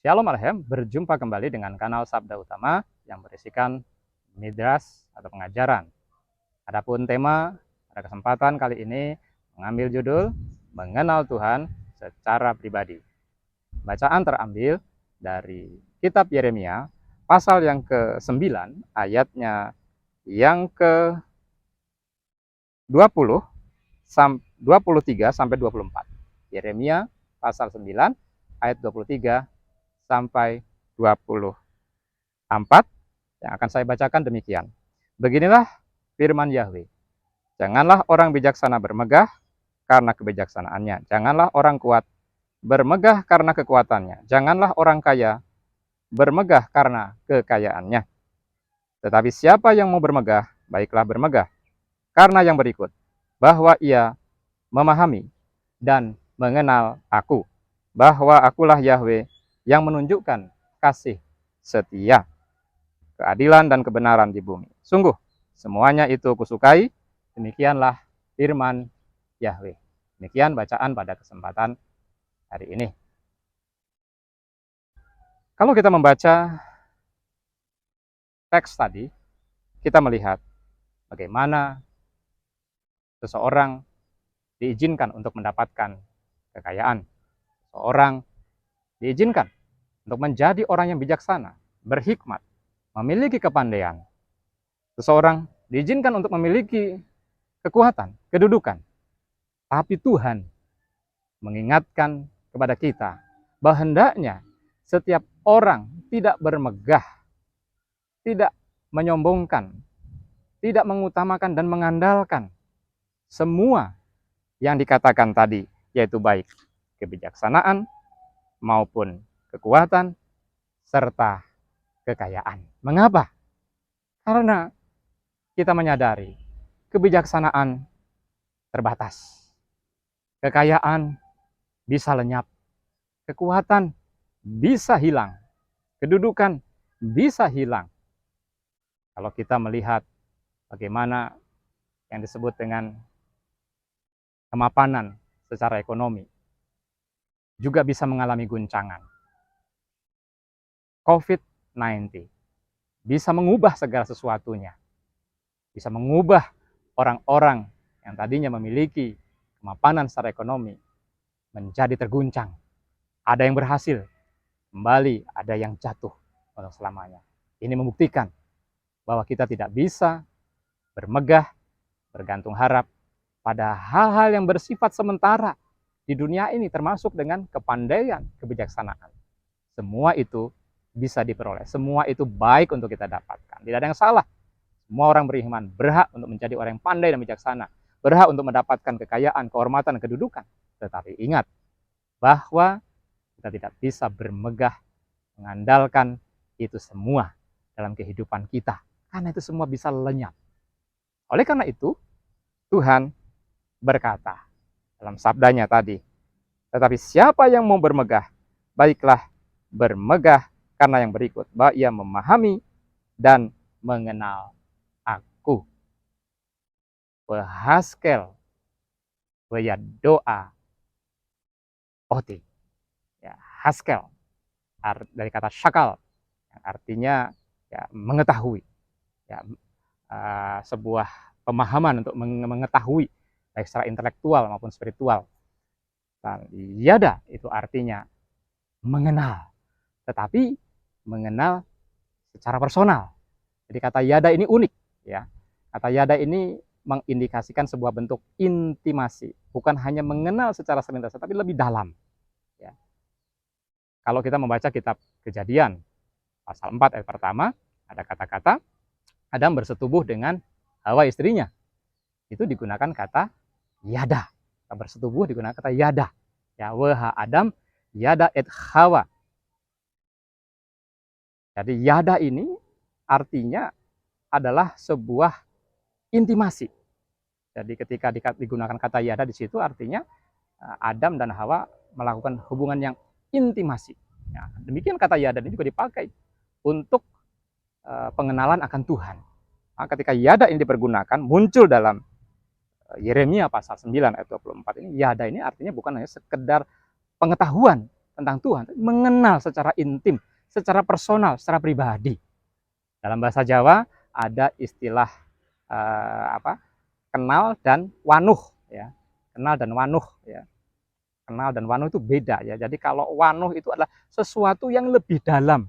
Shalom Alhem, berjumpa kembali dengan kanal Sabda Utama yang berisikan midras atau pengajaran. Adapun tema pada kesempatan kali ini mengambil judul Mengenal Tuhan secara Pribadi. Bacaan terambil dari kitab Yeremia pasal yang ke-9 ayatnya yang ke-20 23 sampai 24. Yeremia pasal 9 ayat 23 sampai 24 yang akan saya bacakan demikian. Beginilah firman Yahweh. Janganlah orang bijaksana bermegah karena kebijaksanaannya. Janganlah orang kuat bermegah karena kekuatannya. Janganlah orang kaya bermegah karena kekayaannya. Tetapi siapa yang mau bermegah, baiklah bermegah karena yang berikut, bahwa ia memahami dan mengenal aku, bahwa akulah Yahweh yang menunjukkan kasih setia, keadilan dan kebenaran di bumi. Sungguh, semuanya itu kusukai. Demikianlah firman Yahweh. Demikian bacaan pada kesempatan hari ini. Kalau kita membaca teks tadi, kita melihat bagaimana seseorang diizinkan untuk mendapatkan kekayaan. Seseorang diizinkan untuk menjadi orang yang bijaksana, berhikmat, memiliki kepandaian. Seseorang diizinkan untuk memiliki kekuatan, kedudukan. Tapi Tuhan mengingatkan kepada kita bahwa hendaknya setiap orang tidak bermegah, tidak menyombongkan, tidak mengutamakan dan mengandalkan semua yang dikatakan tadi, yaitu baik kebijaksanaan maupun kekuatan serta kekayaan. Mengapa? Karena kita menyadari kebijaksanaan terbatas, kekayaan bisa lenyap, kekuatan bisa hilang, kedudukan bisa hilang. Kalau kita melihat bagaimana yang disebut dengan kemapanan secara ekonomi, juga bisa mengalami guncangan. COVID-19 bisa mengubah segala sesuatunya, bisa mengubah orang-orang yang tadinya memiliki kemapanan secara ekonomi menjadi terguncang. Ada yang berhasil, kembali ada yang jatuh untuk selamanya. Ini membuktikan bahwa kita tidak bisa bermegah, bergantung harap pada hal-hal yang bersifat sementara di dunia ini, termasuk dengan kepandaian, kebijaksanaan. Semua itu bisa diperoleh, semua itu baik untuk kita dapatkan. Tidak ada yang salah. Semua orang beriman berhak untuk menjadi orang yang pandai dan bijaksana, berhak untuk mendapatkan kekayaan, kehormatan, kedudukan. Tetapi ingat bahwa kita tidak bisa bermegah mengandalkan itu semua dalam kehidupan kita, karena itu semua bisa lenyap. Oleh karena itu, Tuhan berkata dalam sabdanya tadi, tetapi siapa yang mau bermegah, baiklah bermegah karena yang berikut, bahwa ia memahami dan mengenal aku. Wahaskel doa oti. Ya, haskel dari kata syakal yang artinya ya, mengetahui. Ya, sebuah pemahaman untuk mengetahui baik secara intelektual maupun spiritual. Dan yada itu artinya mengenal, tetapi mengenal secara personal. Jadi kata yada ini unik, ya. Kata yada ini mengindikasikan sebuah bentuk intimasi, bukan hanya mengenal secara selintas, tetapi lebih dalam. Ya. Kalau kita membaca kitab Kejadian pasal 4 ayat pertama, ada kata-kata Adam bersetubuh dengan Hawa istrinya. Itu digunakan kata yada. Bersetubuh digunakan kata yada. Ya, waha Adam yada et Hawa. Jadi yada ini artinya adalah sebuah intimasi. Jadi ketika digunakan kata yada di situ artinya Adam dan Hawa melakukan hubungan yang intimasi. Ya, demikian kata yada ini juga dipakai untuk pengenalan akan Tuhan. Nah, ketika yada ini dipergunakan, muncul dalam Yeremia pasal 9 ayat 24 ini, yada ini artinya bukan hanya sekedar pengetahuan, tentang Tuhan, mengenal secara intim, secara personal, secara pribadi. Dalam bahasa Jawa ada istilah kenal dan wanuh, ya. Kenal dan wanuh, ya. Kenal dan wanuh itu beda, ya. Jadi kalau wanuh itu adalah sesuatu yang lebih dalam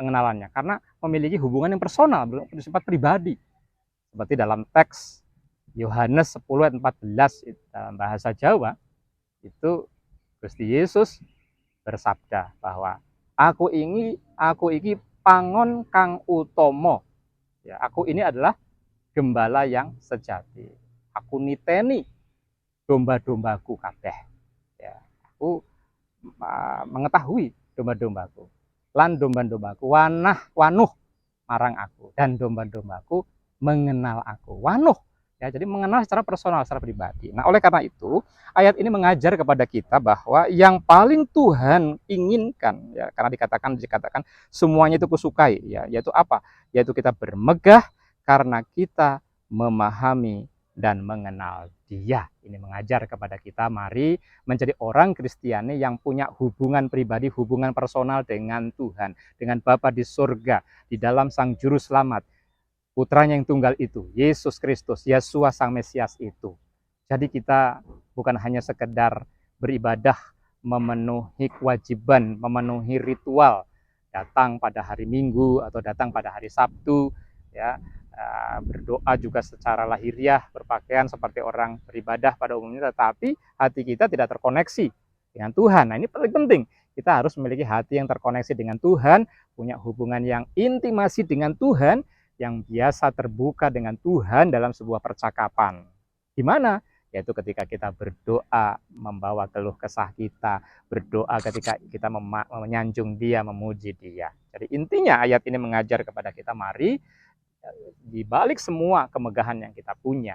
pengenalannya, karena memiliki hubungan yang personal, bersifat pribadi. Seperti dalam teks Yohanes 10 ayat 14 dalam bahasa Jawa, itu Gusti Yesus bersabda bahwa aku iki pangon kang utomo. Ya, aku ini adalah gembala yang sejati. Aku niteni domba-dombaku kabeh. Ya, aku mengetahui domba-dombaku. Lan domba-dombaku wanuh marang aku, dan domba-dombaku mengenal aku. Wanuh, ya, jadi mengenal secara personal, secara pribadi. Nah, oleh karena itu, ayat ini mengajar kepada kita bahwa yang paling Tuhan inginkan, ya, karena dikatakan semuanya itu kusukai, ya, yaitu apa? Yaitu kita bermegah karena kita memahami dan mengenal Dia. Ini mengajar kepada kita, mari menjadi orang Kristiani yang punya hubungan pribadi, hubungan personal dengan Tuhan, dengan Bapa di surga, di dalam Sang Juru Selamat, Putranya yang tunggal itu, Yesus Kristus, Yesua Sang Mesias itu. Jadi kita bukan hanya sekedar beribadah, memenuhi kewajiban, memenuhi ritual, datang pada hari Minggu atau datang pada hari Sabtu, ya, berdoa juga secara lahiriah, berpakaian seperti orang beribadah pada umumnya, tetapi hati kita tidak terkoneksi dengan Tuhan. Nah, ini paling penting. Kita harus memiliki hati yang terkoneksi dengan Tuhan, punya hubungan yang intimasi dengan Tuhan, yang biasa terbuka dengan Tuhan dalam sebuah percakapan. Gimana? Yaitu ketika kita berdoa, membawa keluh kesah kita, berdoa ketika kita menyanjung Dia, memuji Dia. Jadi intinya ayat ini mengajar kepada kita, mari di balik semua kemegahan yang kita punya,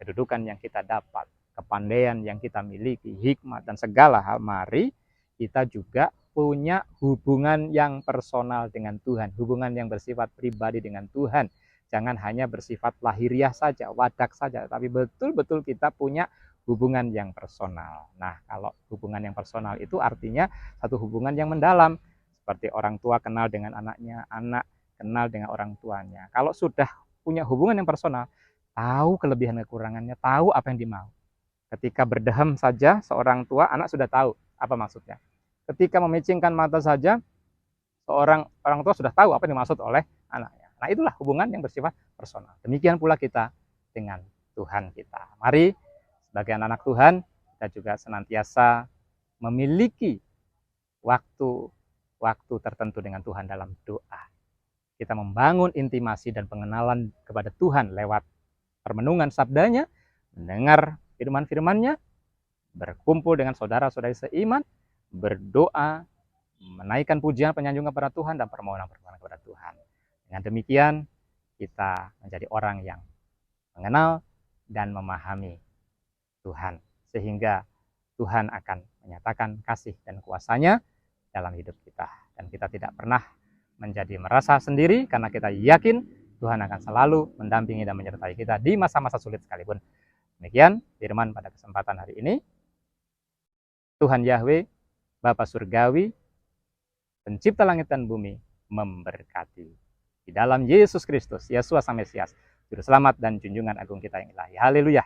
kedudukan yang kita dapat, kepandaian yang kita miliki, hikmat dan segala hal, mari kita juga punya hubungan yang personal dengan Tuhan, hubungan yang bersifat pribadi dengan Tuhan. Jangan hanya bersifat lahiriah saja, wadak saja, tapi betul-betul kita punya hubungan yang personal. Nah, kalau hubungan yang personal itu artinya satu hubungan yang mendalam, seperti orang tua kenal dengan anaknya, anak kenal dengan orang tuanya. Kalau sudah punya hubungan yang personal, tahu kelebihan kekurangannya, tahu apa yang dimau. Ketika berdehem saja seorang tua, anak sudah tahu apa maksudnya. Ketika memicingkan mata saja, orang tua sudah tahu apa yang dimaksud oleh anaknya. Nah, itulah hubungan yang bersifat personal. Demikian pula kita dengan Tuhan kita. Mari sebagai anak Tuhan, kita juga senantiasa memiliki waktu tertentu dengan Tuhan dalam doa. Kita membangun intimasi dan pengenalan kepada Tuhan lewat permenungan sabdanya, mendengar firman-firmannya, berkumpul dengan saudara-saudari seiman, berdoa, menaikkan pujian penyanjung kepada Tuhan dan permohonan-permohonan kepada Tuhan. Dengan demikian, kita menjadi orang yang mengenal dan memahami Tuhan, sehingga Tuhan akan menyatakan kasih dan kuasa-Nya dalam hidup kita. Dan kita tidak pernah menjadi merasa sendiri, karena kita yakin Tuhan akan selalu mendampingi dan menyertai kita di masa-masa sulit sekalipun. Demikian firman pada kesempatan hari ini. Tuhan Yahweh, Bapa Surgawi, Pencipta langit dan bumi, memberkati. Di dalam Yesus Kristus, Yesua Sang Mesias, Juru Selamat dan junjungan agung kita yang ilahi. Haleluya.